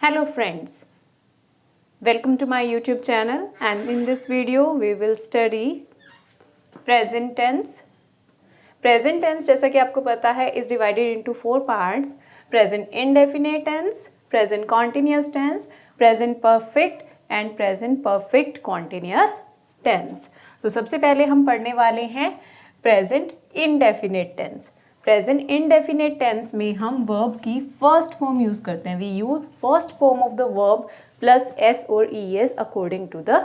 Hello friends, welcome to my YouTube channel and in this video we will study present tense. Present tense जैसा कि आपको पता है is divided into 4 parts: present indefinite tense, present continuous tense, present perfect and present perfect continuous tense. तो सबसे पहले हम पढ़ने वाले हैं present indefinite tense. Present indefinite tense में हम वर्ब की फर्स्ट फॉर्म यूज करते हैं. We use first form of the verb plus S और E S according to the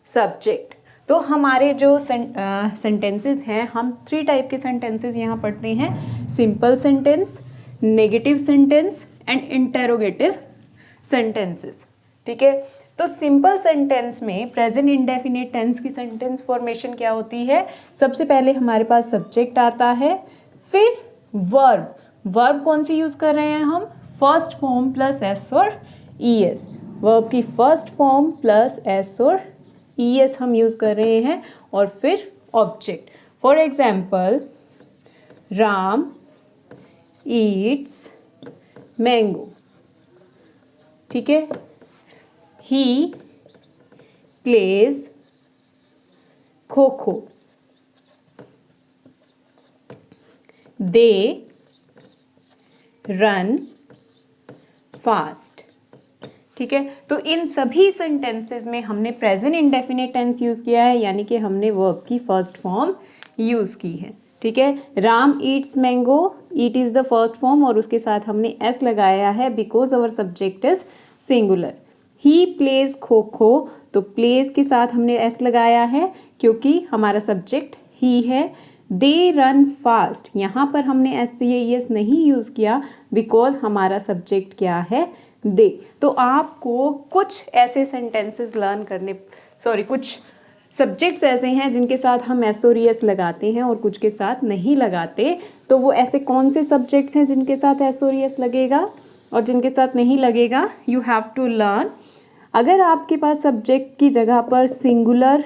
subject. तो हमारे जो सेंटेंसेस हैं, हम 3 टाइप के सेंटेंसेस यहाँ पढ़ते हैं: simple sentence, negative sentence and interrogative sentences. ठीक है, तो सिंपल सेंटेंस में प्रेजेंट इंडेफिनेट टेंस की सेंटेंस फॉर्मेशन क्या होती है? सबसे पहले हमारे पास सब्जेक्ट आता है, फिर वर्ब कौन सी यूज कर रहे हैं हम? फर्स्ट फॉर्म प्लस एस और ई एस. वर्ब की फर्स्ट फॉर्म प्लस एस और ई एस हम यूज कर रहे हैं, और फिर object. For example, Ram Yeats mango. ठीक है, he plays kho kho. They run fast. ठीक है, तो इन सभी सेंटेंसेस में हमने प्रेजेंट इंडेफिनिट टेंस यूज किया है, यानी कि हमने वर्ब की फर्स्ट फॉर्म यूज की है. ठीक है, Ram Yeats mango, eat is the first form और उसके साथ हमने एस लगाया है because our subject is singular. He plays kho kho, तो प्लेज के साथ हमने एस लगाया है क्योंकि हमारा सब्जेक्ट ही है. दे रन फास्ट, यहाँ पर हमने एस एस नहीं यूज़ किया बिकॉज हमारा सब्जेक्ट क्या है? दे. तो आपको कुछ ऐसे सेंटेंसेस लर्न करने, कुछ सब्जेक्ट्स ऐसे हैं जिनके साथ हम एस और एस लगाते हैं और कुछ के साथ नहीं लगाते. तो वो ऐसे कौन से सब्जेक्ट्स हैं जिनके साथ एस और एस लगेगा और जिनके साथ नहीं लगेगा? You have to learn. अगर आपके पास सब्जेक्ट की जगह पर सिंगुलर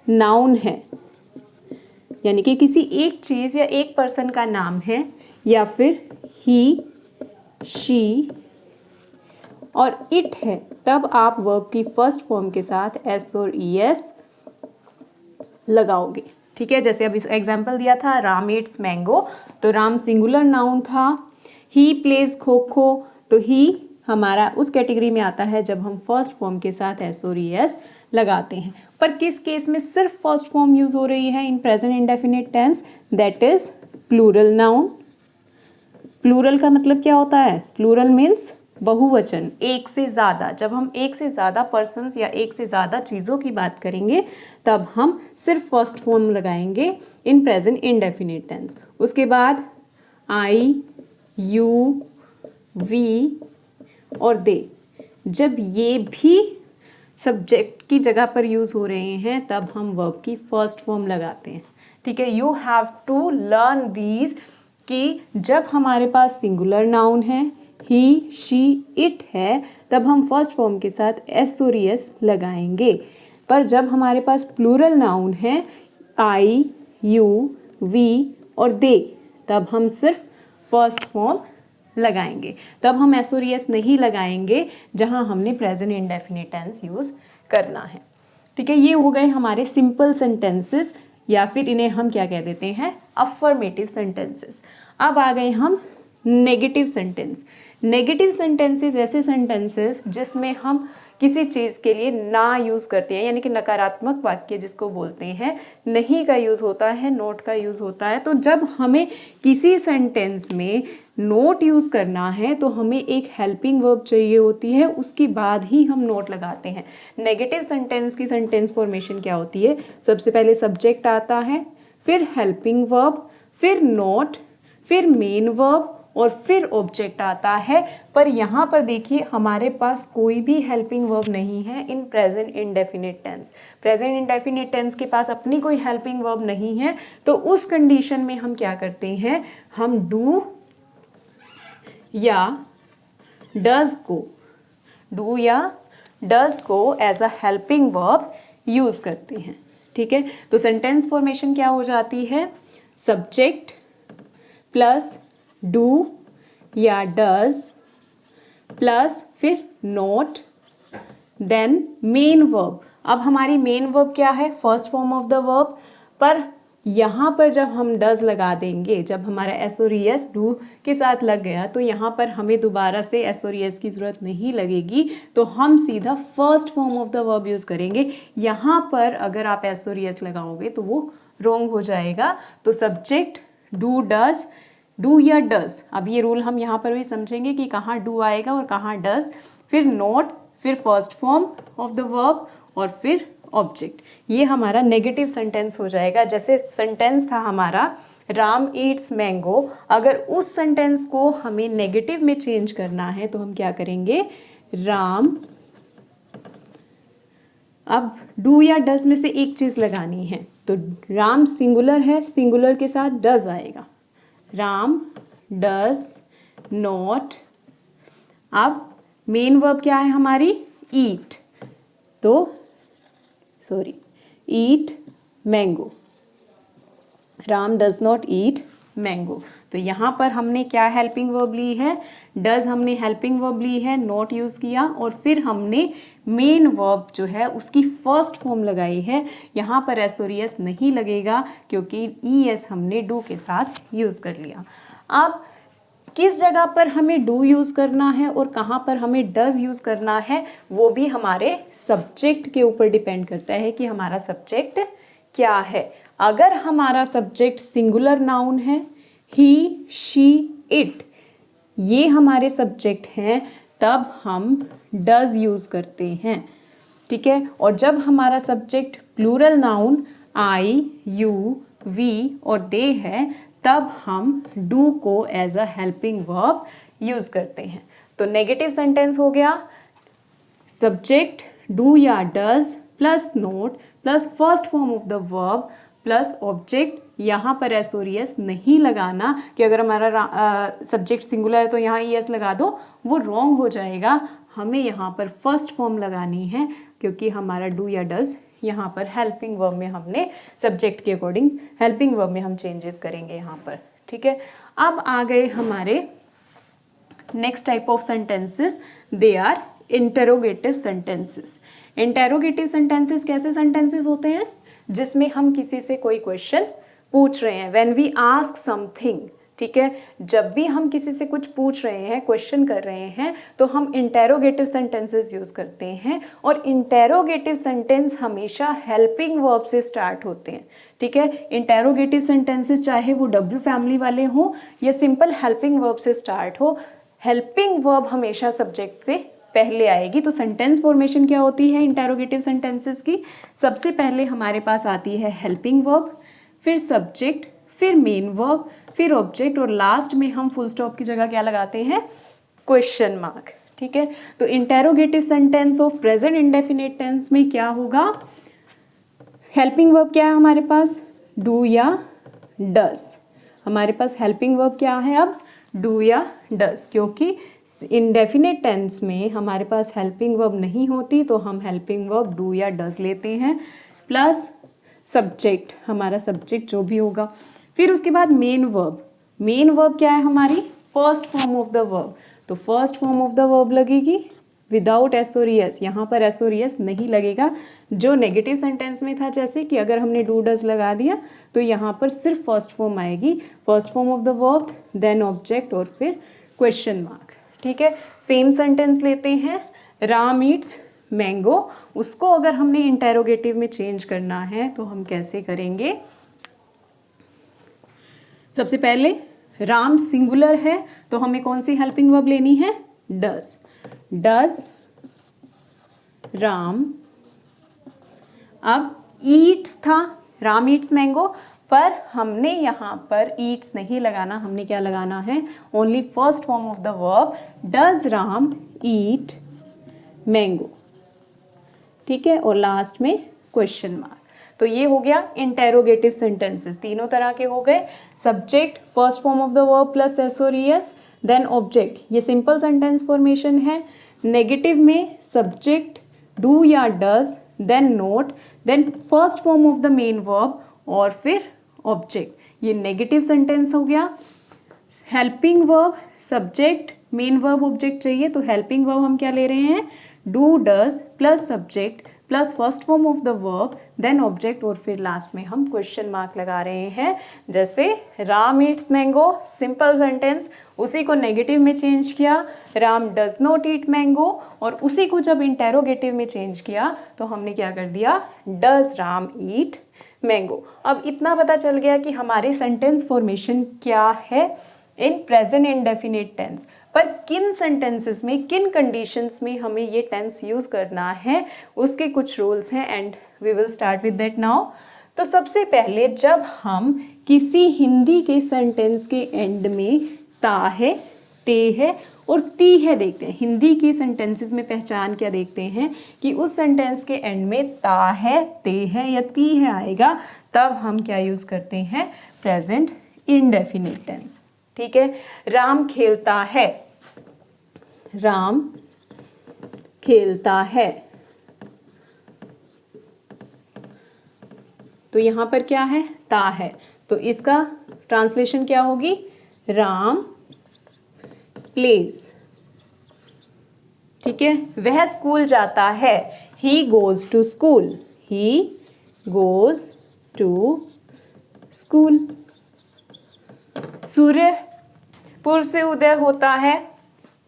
नाउन है, यानी कि किसी एक चीज़ या एक पर्सन का नाम है, या फिर ही, शी और इट है, तब आप वर्ब की फर्स्ट फॉर्म के साथ एस और ई एस लगाओगे. ठीक है, जैसे अभी एग्जांपल दिया था, राम ईट्स मैंगो, तो राम सिंगुलर नाउन था. ही प्लेज खो खो, तो ही हमारा उस कैटेगरी में आता है जब हम फर्स्ट फॉर्म के साथ एस और ई एस लगाते हैं. पर किस केस में सिर्फ फर्स्ट फॉर्म यूज हो रही है in present indefinite tense? That is plural noun. Plural का मतलब क्या होता है? प्लूरल मीन्स बहुवचन, एक से ज़्यादा. जब हम एक से ज़्यादा पर्सन्स या एक से ज़्यादा चीज़ों की बात करेंगे तब हम सिर्फ फर्स्ट फॉर्म लगाएंगे इन प्रेजेंट इंडेफिनिट टेंस. उसके बाद आई, यू, वी और दे, जब ये भी सब्जेक्ट की जगह पर यूज़ हो रहे हैं तब हम वर्ब की फर्स्ट फॉर्म लगाते हैं. ठीक है, you have to learn these कि जब हमारे पास सिंगुलर नाउन है, ही, शी, इट है, तब हम फर्स्ट फॉर्म के साथ एस और एस लगाएंगे. पर जब हमारे पास प्लूरल नाउन है, आई, यू, वी और दे, तब हम सिर्फ फर्स्ट फॉर्म लगाएंगे. तब हम एस और एस नहीं लगाएंगे जहां हमने प्रेजेंट इंडेफिनिट टेंस यूज करना है. ठीक है, ये हो गए हमारे सिंपल सेंटेंसेस, या फिर इन्हें हम क्या कह देते हैं? Affirmative sentences. अब आ गए हम नेगेटिव सेंटेंस. नेगेटिव सेंटेंसेस ऐसे सेंटेंसेस जिसमें हम किसी चीज़ के लिए ना यूज़ करते हैं, यानी कि नकारात्मक वाक्य जिसको बोलते हैं. नहीं का यूज़ होता है, नोट का यूज़ होता है. तो जब हमें किसी सेंटेंस में नोट यूज़ करना है तो हमें एक हेल्पिंग वर्ब चाहिए होती है, उसके बाद ही हम नोट लगाते हैं. नेगेटिव सेंटेंस की सेंटेंस फॉर्मेशन क्या होती है? सबसे पहले सब्जेक्ट आता है, फिर हेल्पिंग वर्ब, फिर नोट, फिर मेन वर्ब और फिर ऑब्जेक्ट आता है. पर यहाँ पर देखिए हमारे पास कोई भी हेल्पिंग वर्ब नहीं है in present indefinite tense. Present indefinite tense के पास अपनी कोई हेल्पिंग वर्ब नहीं है. तो उस कंडीशन में हम क्या करते हैं? हम डू या डज को as a helping verb use करते हैं. ठीक है, तो सेंटेंस फॉर्मेशन क्या हो जाती है? सब्जेक्ट प्लस डू या डज प्लस फिर नोट, देन मेन वर्ब। अब हमारी मेन वर्ब क्या है? First form of the verb. पर यहाँ पर जब हम डज लगा देंगे, जब हमारा एस और एस डू के साथ लग गया, तो यहाँ पर हमें दोबारा से एस और एस की ज़रूरत नहीं लगेगी, तो हम सीधा first form of the verb use करेंगे। यहाँ पर अगर आप एस और एस लगाओगे तो वो रॉन्ग हो जाएगा। तो सब्जेक्ट डू डज, डू या डज, अब ये रूल हम यहाँ पर भी समझेंगे कि कहाँ डू आएगा और कहाँ डज, फिर नोट, फिर first form of the verb और फिर ऑब्जेक्ट। ये हमारा नेगेटिव सेंटेंस हो जाएगा। जैसे सेंटेंस था हमारा राम ईट्स मैंगो, अगर उस सेंटेंस को हमें नेगेटिव में चेंज करना है तो हम क्या करेंगे? राम, अब डू या डज में से एक चीज़ लगानी है, तो राम सिंगुलर है, सिंगुलर के साथ डज आएगा, राम डज नॉट। अब मेन वर्ब क्या है हमारी? ईट, तो sorry eat mango, Ram does not eat mango. तो यहाँ पर हमने क्या हेल्पिंग वर्ब ली है? डज हमने हेल्पिंग वर्ब ली है, नॉट यूज़ किया, और फिर हमने मेन वर्ब जो है उसकी फर्स्ट फॉर्म लगाई है। यहाँ पर एस और एस नहीं लगेगा क्योंकि ई एस हमने डू के साथ यूज़ कर लिया। अब किस जगह पर हमें डू यूज़ करना है और कहाँ पर हमें डज यूज़ करना है, वो भी हमारे सब्जेक्ट के ऊपर डिपेंड करता है कि हमारा सब्जेक्ट क्या है। अगर हमारा सब्जेक्ट सिंगुलर नाउन है, ही, शी, इट, ये हमारे सब्जेक्ट हैं, तब हम डज यूज़ करते हैं, ठीक है। और जब हमारा subject plural noun I, you, we और दे है, तब हम डू को as a helping verb use करते हैं। तो नेगेटिव सेंटेंस हो गया सब्जेक्ट डू या does plus not plus first form of the verb plus object. यहाँ पर एस और एस नहीं लगाना कि अगर हमारा सब्जेक्ट सिंगुलर है तो यहाँ ई एस लगा दो, वो रॉन्ग हो जाएगा। हमें यहाँ पर फर्स्ट फॉर्म लगानी है क्योंकि हमारा डू या डज यहाँ पर हेल्पिंग वर्ब में हमने सब्जेक्ट के अकॉर्डिंग हेल्पिंग वर्ब में हम चेंजेस करेंगे यहाँ पर, ठीक है। अब आ गए हमारे next type of sentences, they are interrogative sentences. Interrogative sentences कैसे सेंटेंसेस होते हैं? जिसमें हम किसी से कोई क्वेश्चन पूछ रहे हैं, व्हेन वी आस्क समथिंग, ठीक है। जब भी हम किसी से कुछ पूछ रहे हैं, क्वेश्चन कर रहे हैं, तो हम इंटेरोगेटिव सेंटेंसेस यूज़ करते हैं। और इंटेरोगेटिव सेंटेंस हमेशा हेल्पिंग वर्ब से स्टार्ट होते हैं, ठीक है। इंटेरोगेटिव सेंटेंसेस चाहे वो डब्ल्यू फैमिली वाले हों या सिंपल हेल्पिंग वर्ब से स्टार्ट हो, हेल्पिंग वर्ब हमेशा सब्जेक्ट से पहले आएगी। तो सेंटेंस फॉर्मेशन क्या होती है इंटेरोगेटिव सेंटेंसेस की? सबसे पहले हमारे पास आती है हेल्पिंग वर्ब, फिर सब्जेक्ट, फिर मेन वर्ब, फिर ऑब्जेक्ट, और लास्ट में हम फुल स्टॉप की जगह क्या लगाते हैं? क्वेश्चन मार्क, ठीक है। तो interrogative sentence of present indefinite tense में क्या होगा? हेल्पिंग वर्ब क्या है हमारे पास? डू या डज। हमारे पास हेल्पिंग वर्ब क्या है अब? डू या डज, क्योंकि इंडेफिनिट टेंस में हमारे पास हेल्पिंग वर्ब नहीं होती, तो हम हेल्पिंग वर्ब डू या डज लेते हैं, प्लस सब्जेक्ट, हमारा सब्जेक्ट जो भी होगा। फिर उसके बाद मेन वर्ब। मेन वर्ब क्या है हमारी? First form of the verb. तो first form of the verb लगेगी विदाउट एस और एस। यहाँ पर एस और एस नहीं लगेगा, जो नेगेटिव सेंटेंस में था, जैसे कि अगर हमने डू डज लगा दिया तो यहाँ पर सिर्फ फर्स्ट फॉर्म आएगी, first form of the verb, then object और फिर क्वेश्चन मार्क, ठीक है। सेम सेंटेंस लेते हैं, राम ईट्स मैंगो। उसको अगर हमने इंटेरोगेटिव में चेंज करना है तो हम कैसे करेंगे? सबसे पहले राम सिंगुलर है तो हमें कौन सी हेल्पिंग वर्ब लेनी है? डज। डज राम, अब ईट्स था, राम ईट्स मैंगो, पर हमने यहाँ पर ईट्स नहीं लगाना, हमने क्या लगाना है? Only first form of the verb, does Ram eat mango, ठीक है, और लास्ट में क्वेश्चन मार्क। तो ये हो गया इंटेरोगेटिव सेंटेंसेस, तीनों तरह के हो गए। Subject, first form of the verb plus S और एस, देन ऑब्जेक्ट, ये सिंपल सेंटेंस फॉर्मेशन है। नेगेटिव में सब्जेक्ट डू या does, then not, then first form of the main verb और फिर ऑब्जेक्ट, ये नेगेटिव सेंटेंस हो गया। Helping verb, subject, main verb object चाहिए, तो हेल्पिंग वर्ब हम क्या ले रहे हैं, do does plus subject plus first form of the verb then object, और फिर लास्ट में हम क्वेश्चन मार्क लगा रहे हैं। जैसे Ram Yeats mango, simple sentence, उसी को नेगेटिव में चेंज किया, Ram does not eat mango, और उसी को जब इंटेरोगेटिव में चेंज किया तो हमने क्या कर दिया, डज राम ईट मैंगो। अब इतना पता चल गया कि हमारी सेंटेंस फॉर्मेशन क्या है इन प्रेजेंट इंडेफिनिट टेंस, पर किन सेंटेंसेस में, किन कंडीशंस में हमें ये टेंस यूज करना है, उसके कुछ रूल्स हैं and we will start with that now. तो सबसे पहले जब हम किसी हिंदी के सेंटेंस के एंड में ता है, ते है और ती है देखते हैं, हिंदी की सेंटेंसेस में पहचान क्या देखते हैं कि उस सेंटेंस के एंड में ता है, ते है या ती है आएगा, तब हम क्या यूज करते हैं, प्रेजेंट इंडेफिनिट टेंस। ठीक है, राम खेलता है, राम खेलता है, तो यहां पर क्या है, ता है, तो इसका ट्रांसलेशन क्या होगी, राम प्लेज। ठीक है, वह स्कूल जाता है, he goes to school, he goes to school. सूर्य पूर्व से उदय होता है,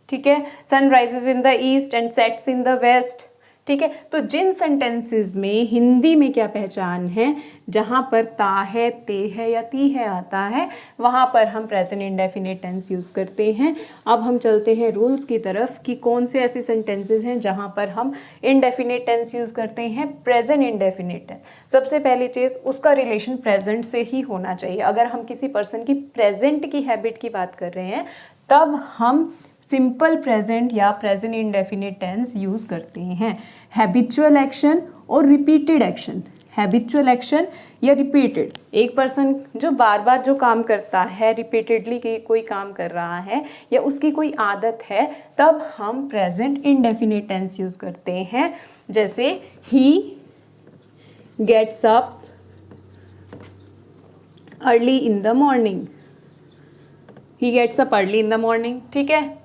ठीक है, sun rises in the east and sets in the west. ठीक है, तो जिन सेंटेंसेस में हिंदी में क्या पहचान है, जहां पर ता है, ते है या ती है आता है, वहां पर हम प्रेजेंट इंडेफिनिट टेंस यूज करते हैं। अब हम चलते हैं रूल्स की तरफ कि कौन से ऐसे सेंटेंसेस हैं जहां पर हम इंडेफिनिट टेंस यूज करते हैं, प्रेजेंट इंडेफिनिट टेंस। सबसे पहली चीज, उसका रिलेशन प्रेजेंट से ही होना चाहिए। अगर हम किसी पर्सन की प्रेजेंट की हैबिट की बात कर रहे हैं तब हम सिंपल प्रेजेंट या प्रेजेंट इंडेफिनिट टेंस यूज करते हैं। हैबिचुअल एक्शन और रिपीटेड एक्शन, हैबिचुअल एक्शन या रिपीटेड, एक पर्सन जो बार बार जो काम करता है, रिपीटेडली कोई काम कर रहा है या उसकी कोई आदत है, तब हम प्रेजेंट इंडेफिनिट टेंस यूज करते हैं। जैसे he gets up early in the morning, he gets up early in the morning. ठीक है,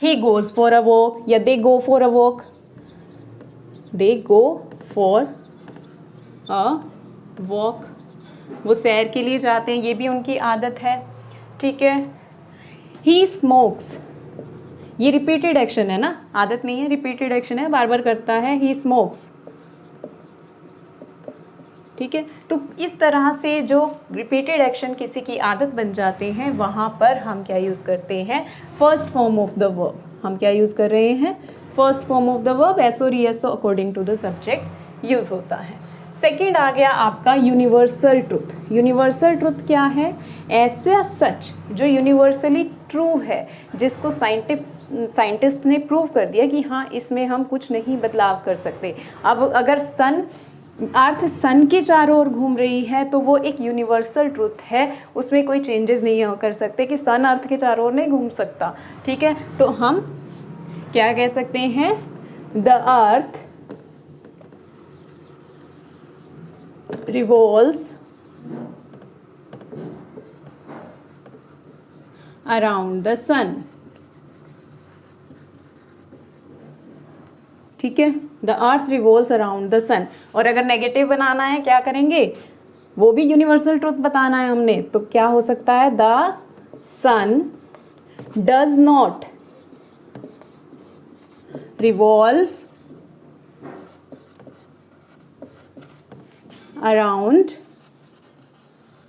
he goes for a walk या they go for a walk, they go for a walk, वो सैर के लिए जाते हैं, ये भी उनकी आदत है। ठीक है, he smokes, ये रिपीटेड एक्शन है ना, आदत नहीं है, रिपीटेड एक्शन है, बार बार करता है, he smokes। ठीक है, तो इस तरह से जो रिपीटेड एक्शन किसी की आदत बन जाते हैं, वहाँ पर हम क्या यूज़ करते हैं, first form of the verb. हम क्या यूज़ कर रहे हैं, first form of the verb, s और ईएस तो according to the subject use होता है। सेकेंड आ गया आपका यूनिवर्सल ट्रुथ। यूनिवर्सल ट्रुथ क्या है, ऐसा सच जो यूनिवर्सली ट्रू है, जिसको साइंटिस्ट ने प्रूव कर दिया कि हाँ इसमें हम कुछ नहीं बदलाव कर सकते। अब अगर अर्थ सन के चारों ओर घूम रही है तो वो एक यूनिवर्सल ट्रुथ है, उसमें कोई चेंजेस नहीं कर सकते कि सन अर्थ के चारों ओर नहीं घूम सकता। ठीक है, तो हम क्या कह सकते हैं, the earth revolves around the sun. ठीक है, the earth revolves around the sun. और अगर नेगेटिव बनाना है क्या करेंगे, वो भी यूनिवर्सल ट्रुथ बताना है हमने, तो क्या हो सकता है, the sun does not revolve around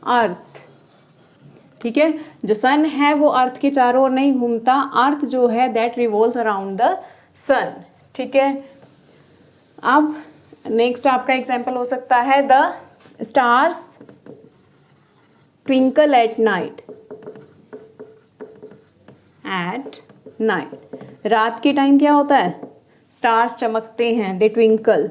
earth. ठीक है, जो सन है वो अर्थ के चारों ओर नहीं घूमता, अर्थ जो है that revolves around the sun. ठीक है, अब नेक्स्ट आपका एग्जाम्पल हो सकता है, the stars twinkle at night. At night, रात के टाइम क्या होता है, स्टार्स चमकते हैं, दे ट्विंकल।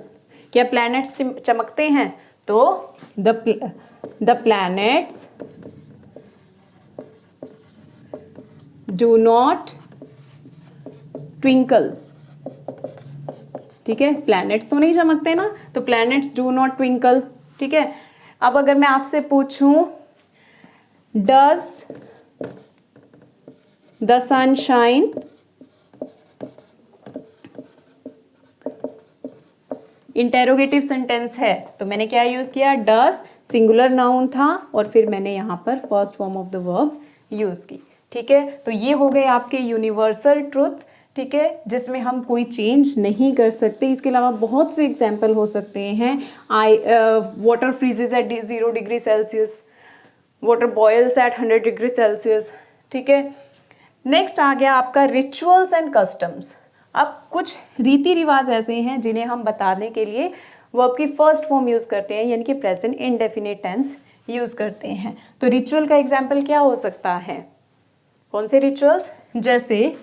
क्या प्लैनेट्स चमकते हैं, तो the planets do not twinkle. ठीक है, प्लैनेट्स तो नहीं चमकते ना, तो प्लैनेट्स डू नॉट ट्विंकल। ठीक है, अब अगर मैं आपसे पूछूं, does the sun shine, interrogative sentence है तो मैंने क्या यूज़ किया, डज, सिंगुलर नाउन था और फिर मैंने यहाँ पर first form of the verb use की। ठीक है, तो ये हो गए आपके यूनिवर्सल ट्रुथ, ठीक है, जिसमें हम कोई चेंज नहीं कर सकते। इसके अलावा बहुत से एग्जाम्पल हो सकते हैं। Water freezes at 0 degree Celsius, water boils at 100 degree Celsius. ठीक है, नेक्स्ट आ गया आपका रिचुअल्स एंड कस्टम्स। अब कुछ रीति रिवाज ऐसे हैं जिन्हें हम बताने के लिए वर्ब की फर्स्ट फॉर्म यूज़ करते हैं, यानी कि प्रेजेंट इंडेफिनिट टेंस यूज़ करते हैं। तो रिचुअल का एग्जाम्पल क्या हो सकता है, कौन से रिचुअल्स, जैसे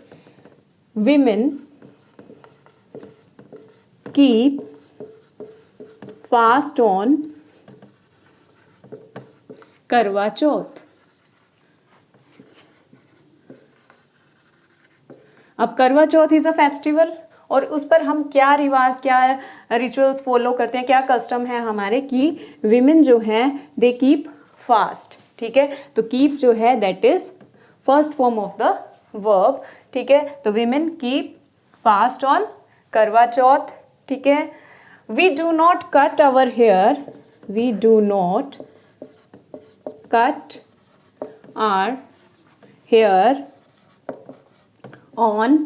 विमेन कीप फास्ट ऑन करवा चौथ। अब करवा चौथ इज़ अ फेस्टिवल और उस पर हम क्या रिवाज, क्या रिचुअल्स फॉलो करते हैं, क्या कस्टम है हमारे कि विमेन जो है दे कीप फास्ट। ठीक है, तो कीप जो है that is first form of the verb. ठीक है, तो विमेन कीप फास्ट ऑन करवा चौथ। ठीक है, we do not cut our hair, we do not cut our hair on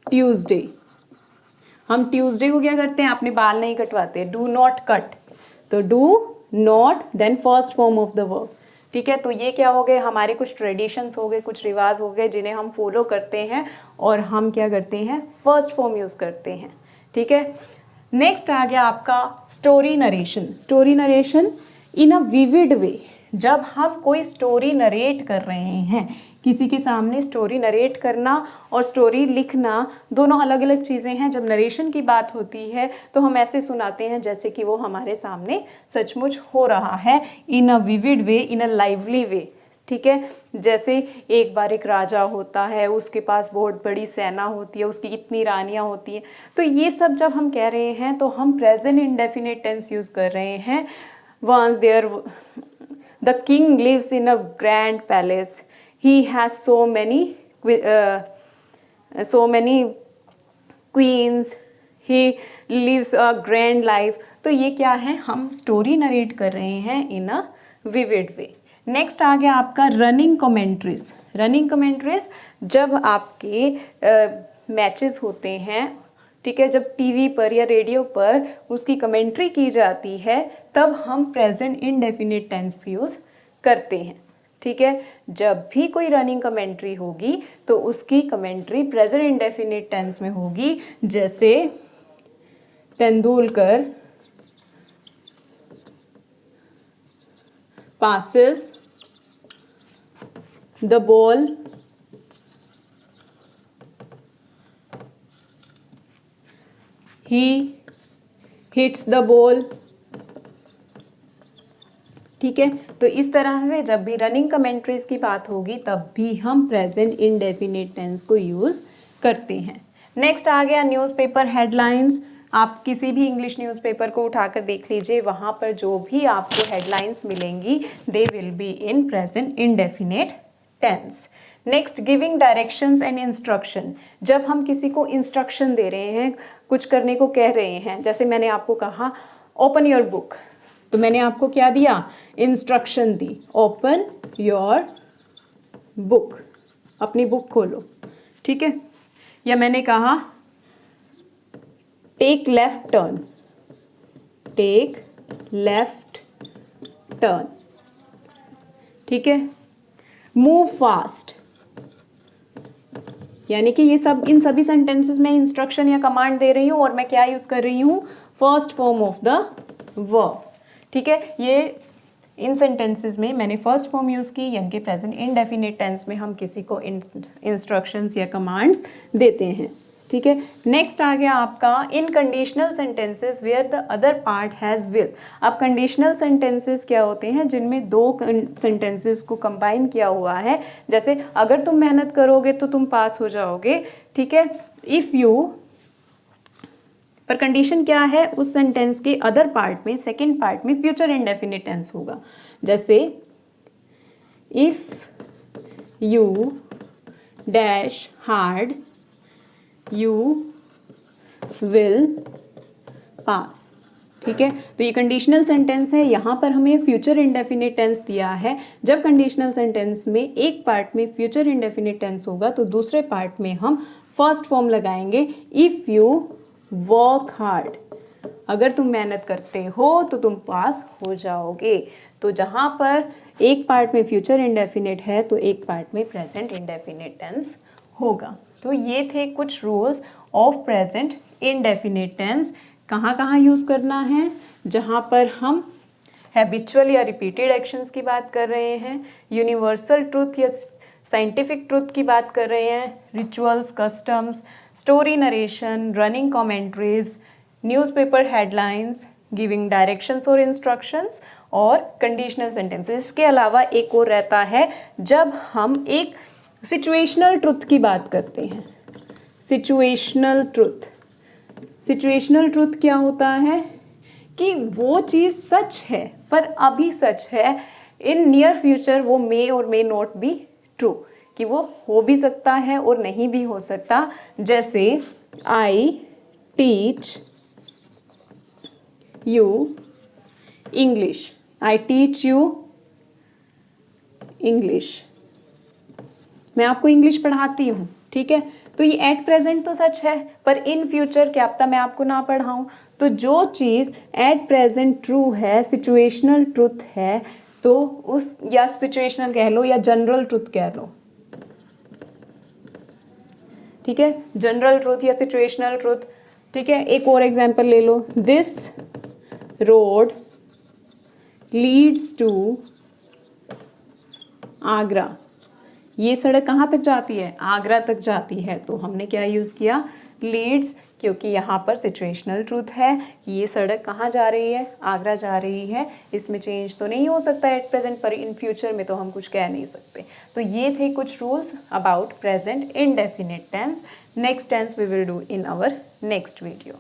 Tuesday. हम ट्यूसडे को क्या करते हैं, अपने बाल नहीं कटवाते, डू नॉट कट, तो do not then first form of the verb. ठीक है, तो ये क्या हो गए, हमारे कुछ ट्रेडिशंस हो गए, कुछ रिवाज हो गए जिन्हें हम फॉलो करते हैं और हम क्या करते हैं, फर्स्ट फॉर्म यूज़ करते हैं। ठीक है, नेक्स्ट आ गया आपका story narration. Story narration in a vivid way, जब हम कोई स्टोरी नरेट कर रहे हैं, किसी के सामने स्टोरी नरेट करना और स्टोरी लिखना दोनों अलग अलग चीज़ें हैं। जब नरेशन की बात होती है तो हम ऐसे सुनाते हैं जैसे कि वो हमारे सामने सचमुच हो रहा है, इन a vivid way, in a lively वे। ठीक है, जैसे एक बार एक राजा होता है, उसके पास बहुत बड़ी सेना होती है, उसकी इतनी रानियां होती हैं, तो ये सब जब हम कह रहे हैं तो हम प्रेजेंट इंडेफिनिट टेंस यूज़ कर रहे हैं। Once there the king lives in a grand palace, he has so many queens, he lives a grand life। तो ये क्या है, हम स्टोरी नरेट कर रहे हैं इन अ विविड वे। नेक्स्ट आ गया आपका रनिंग कमेंट्रीज। रनिंग कमेंट्रीज जब आपके मैचेस होते हैं, ठीक है, जब टीवी पर या रेडियो पर उसकी कमेंट्री की जाती है तब हम प्रेजेंट इंडेफिनिट टेंस यूज़ करते हैं। ठीक है, जब भी कोई रनिंग कमेंट्री होगी तो उसकी कमेंट्री प्रेजेंट इंडेफिनिट टेंस में होगी। जैसे Tendulkar passes the ball he hits the ball। ठीक है, तो इस तरह से जब भी रनिंग कमेंट्रीज की बात होगी तब भी हम प्रेजेंट इंडेफिनिट टेंस को यूज़ करते हैं। नेक्स्ट आ गया न्यूज़पेपर हेडलाइंस। आप किसी भी इंग्लिश न्यूज़पेपर को उठाकर देख लीजिए, वहाँ पर जो भी आपको हेडलाइंस मिलेंगी they will be in present indefinite tense. Next giving directions and instruction. जब हम किसी को इंस्ट्रक्शन दे रहे हैं, कुछ करने को कह रहे हैं, जैसे मैंने आपको कहा ओपन योर बुक, तो मैंने आपको क्या दिया, इंस्ट्रक्शन दी, ओपन योर बुक, अपनी बुक खोलो। ठीक है, या मैंने कहा take left turn, take left turn. ठीक है, मूव फास्ट, यानी कि ये सब, इन सभी सेंटेंसेस में इंस्ट्रक्शन या कमांड दे रही हूँ और मैं क्या यूज़ कर रही हूँ, first form of the verb. ठीक है, ये इन सेंटेंसेस में मैंने फर्स्ट फॉर्म यूज़ की, यानी कि प्रेजेंट इंडेफिनिट टेंस में हम किसी को इंस्ट्रक्शंस या कमांड्स देते हैं। ठीक है, नेक्स्ट आ गया आपका in conditional sentences where the other part has will. अब कंडीशनल सेंटेंसेस क्या होते हैं, जिनमें दो सेंटेंसेस को कंबाइन किया हुआ है। जैसे अगर तुम मेहनत करोगे तो तुम पास हो जाओगे। ठीक है, इफ़ यू, पर कंडीशन क्या है, उस सेंटेंस के अदर पार्ट में, सेकंड पार्ट में फ्यूचर इंडेफिनिट टेंस होगा। जैसे if you dash hard you will pass. ठीक है, तो ये कंडीशनल सेंटेंस है। यहाँ पर हमें फ्यूचर इंडेफिनिट टेंस दिया है। जब कंडीशनल सेंटेंस में एक पार्ट में फ्यूचर इंडेफिनिट टेंस होगा तो दूसरे पार्ट में हम फर्स्ट फॉर्म लगाएंगे, इफ़ यू वर्क हार्ड। अगर तुम मेहनत करते हो तो तुम पास हो जाओगे। तो जहाँ पर एक पार्ट में फ्यूचर इंडेफिनिट है तो एक पार्ट में प्रेजेंट इंडेफिनिट टेंस होगा। तो ये थे कुछ rules of present indefinite tense. कहाँ कहाँ यूज़ करना है? जहाँ पर हम हैबिचुअल या रिपीटेड एक्शंस की बात कर रहे हैं, यूनिवर्सल ट्रूथ या साइंटिफिक ट्रूथ की बात कर रहे हैं, rituals, customs, story narration, running commentaries, newspaper headlines, giving directions और इंस्ट्रक्शंस और कंडीशनल सेंटेंसेस। इसके अलावा एक और रहता है जब हम एक सिचुएशनल ट्रुथ की बात करते हैं। सिचुएशनल ट्रुथ, सिचुएशनल ट्रुथ क्या होता है कि वो चीज़ सच है पर अभी सच है, इन नियर फ्यूचर वो मे और मे नॉट बी ट्रू, कि वो हो भी सकता है और नहीं भी हो सकता। जैसे I teach you English, I teach you English, मैं आपको इंग्लिश पढ़ाती हूँ। ठीक है, तो ये एट प्रेजेंट तो सच है पर इन फ्यूचर क्या पता मैं आपको ना पढ़ाऊँ। तो जो चीज़ एट प्रेजेंट ट्रू है, सिचुएशनल ट्रुथ है, तो उस, या सिचुएशनल कह लो या जनरल ट्रुथ कह लो। ठीक है, जनरल ट्रुथ या सिचुएशनल ट्रुथ। ठीक है, एक और एग्जांपल ले लो, this road leads to Agra. ये सड़क कहाँ तक जाती है? आगरा तक जाती है। तो हमने क्या यूज़ किया? लीड्स, क्योंकि यहाँ पर सिचुएशनल ट्रूथ है कि ये सड़क कहाँ जा रही है? आगरा जा रही है। इसमें चेंज तो नहीं हो सकता एट प्रेजेंट, पर इन फ्यूचर में तो हम कुछ कह नहीं सकते। तो ये थे कुछ rules about present indefinite tense. Next tense we will do in our next video.